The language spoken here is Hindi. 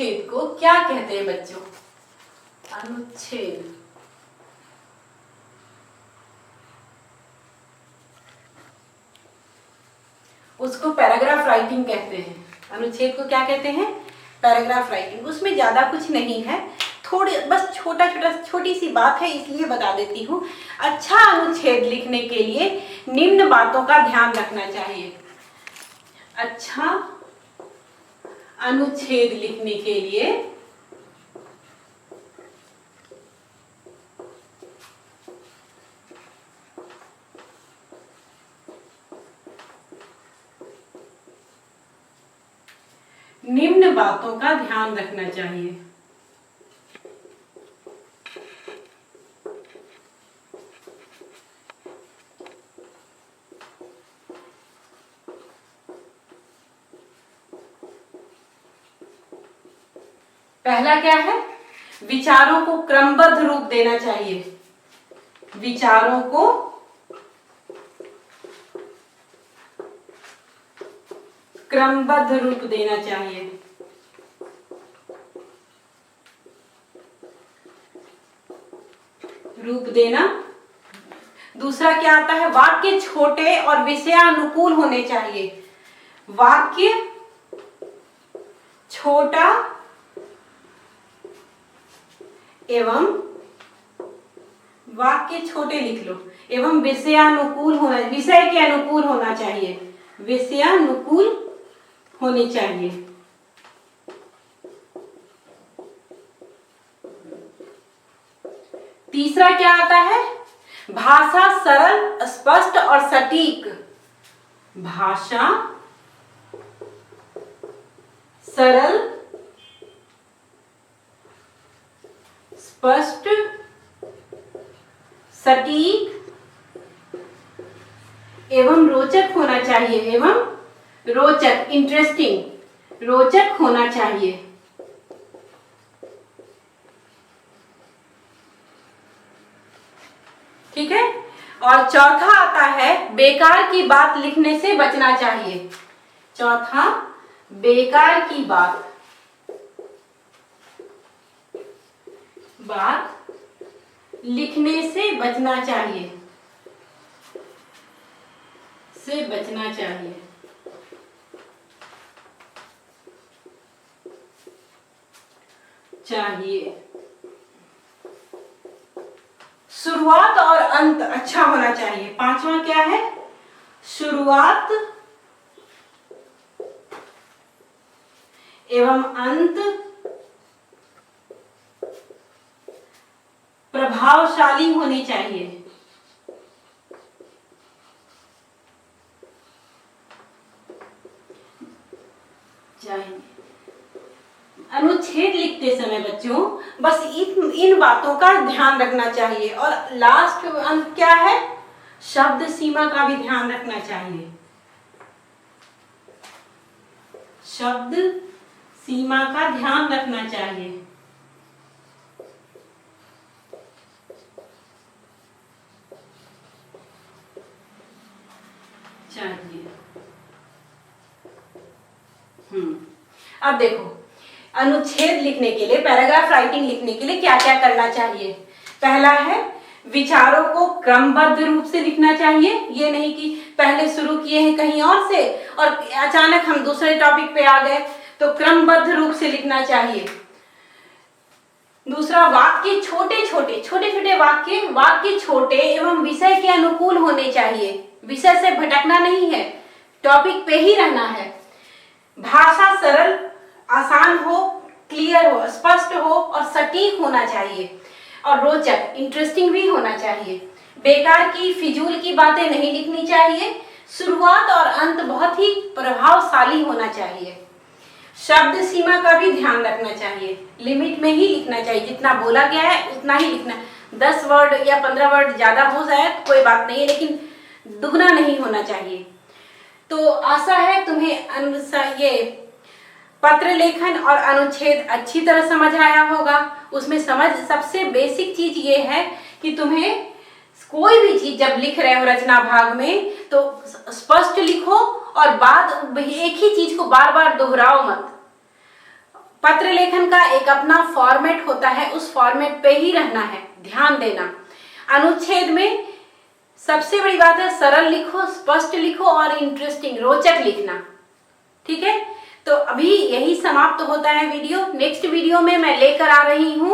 अनुच्छेद को क्या कहते हैं बच्चों? अनुच्छेद उसको पैराग्राफ राइटिंग कहते हैं। अनुच्छेद को क्या कहते हैं? Paragraph writing. उसमें ज्यादा कुछ नहीं है, थोड़ी बस छोटी सी बात है, इसलिए बता देती हूँ। अच्छा अनुच्छेद लिखने के लिए निम्न बातों का ध्यान रखना चाहिए। अच्छा अनुच्छेद लिखने के लिए निम्न बातों का ध्यान रखना चाहिए। पहला क्या है? विचारों को क्रमबद्ध रूप देना चाहिए। विचारों को क्रमबद्ध रूप देना चाहिए। रूप देना। दूसरा क्या आता है? वाक्य छोटे और विषयानुकूल होने चाहिए। वाक्य छोटा एवं वाक्य छोटे लिख लो, एवं विषयानुकूल होना, विषय के अनुकूल होना चाहिए। विषयानुकूल होनी चाहिए। तीसरा क्या आता है? भाषा सरल, स्पष्ट और सटीक। भाषा सरल, स्पष्ट, सटीक एवं रोचक होना चाहिए। एवं रोचक, इंटरेस्टिंग, रोचक होना चाहिए। ठीक है। और चौथा आता है, बेकार की बात लिखने से बचना चाहिए। चौथा, बेकार की बात लिखने से बचना चाहिए। से बचना चाहिए। शुरुआत और अंत अच्छा होना चाहिए। पांचवा क्या है? शुरुआत एवं अंत प्रभावशाली होनी चाहिए। अनुच्छेद लिखते समय बच्चों बस इन बातों का ध्यान रखना चाहिए। और लास्ट अंत क्या है? शब्द सीमा का भी ध्यान रखना चाहिए। शब्द सीमा का ध्यान रखना चाहिए। अब देखो, अनुच्छेद लिखने के लिए, पैराग्राफ राइटिंग लिखने के लिए क्या क्या करना चाहिए? पहला है, विचारों को क्रमबद्ध रूप से लिखना चाहिए। ये नहीं कि पहले शुरू किए हैं कहीं और से और अचानक हम दूसरे टॉपिक पे आ गए, तो क्रमबद्ध रूप से लिखना चाहिए। दूसरा, वाक्य छोटे छोटे वाक्य छोटे एवं विषय के अनुकूल होने चाहिए। विषय से भटकना नहीं है, टॉपिक पे ही रहना है। भाषा सरल, आसान हो, क्लियर हो, स्पष्ट हो और सटीक होना चाहिए। और रोचक, इंटरेस्टिंग भी होना चाहिए। बेकार की, फिजूल की बातें नहीं लिखनी चाहिए। शुरुआत और अंत बहुत ही प्रभावशाली होना चाहिए। शब्द सीमा का भी ध्यान रखना चाहिए। लिमिट में ही लिखना चाहिए, जितना बोला गया है उतना ही लिखना। 10 वर्ड या 15 वर्ड ज्यादा हो जाए कोई बात नहीं है, लेकिन दुगना नहीं होना चाहिए। तो आशा है तुम्हें ये पत्र लेखन और अनुच्छेद अच्छी तरह समझ आया होगा। उसमें सबसे बेसिक चीज ये है कि तुम्हें कोई भी चीज जब लिख रहे हो रचना भाग में, तो स्पष्ट लिखो और एक ही चीज को बार बार दोहराओ मत। पत्र लेखन का एक अपना फॉर्मेट होता है, उस फॉर्मेट पे ही रहना है, ध्यान देना। अनुच्छेद में सबसे बड़ी बात है सरल लिखो, स्पष्ट लिखो और इंटरेस्टिंग, रोचक लिखना। ठीक है, तो अभी यही समाप्त होता है वीडियो। नेक्स्ट वीडियो में मैं लेकर आ रही हूँ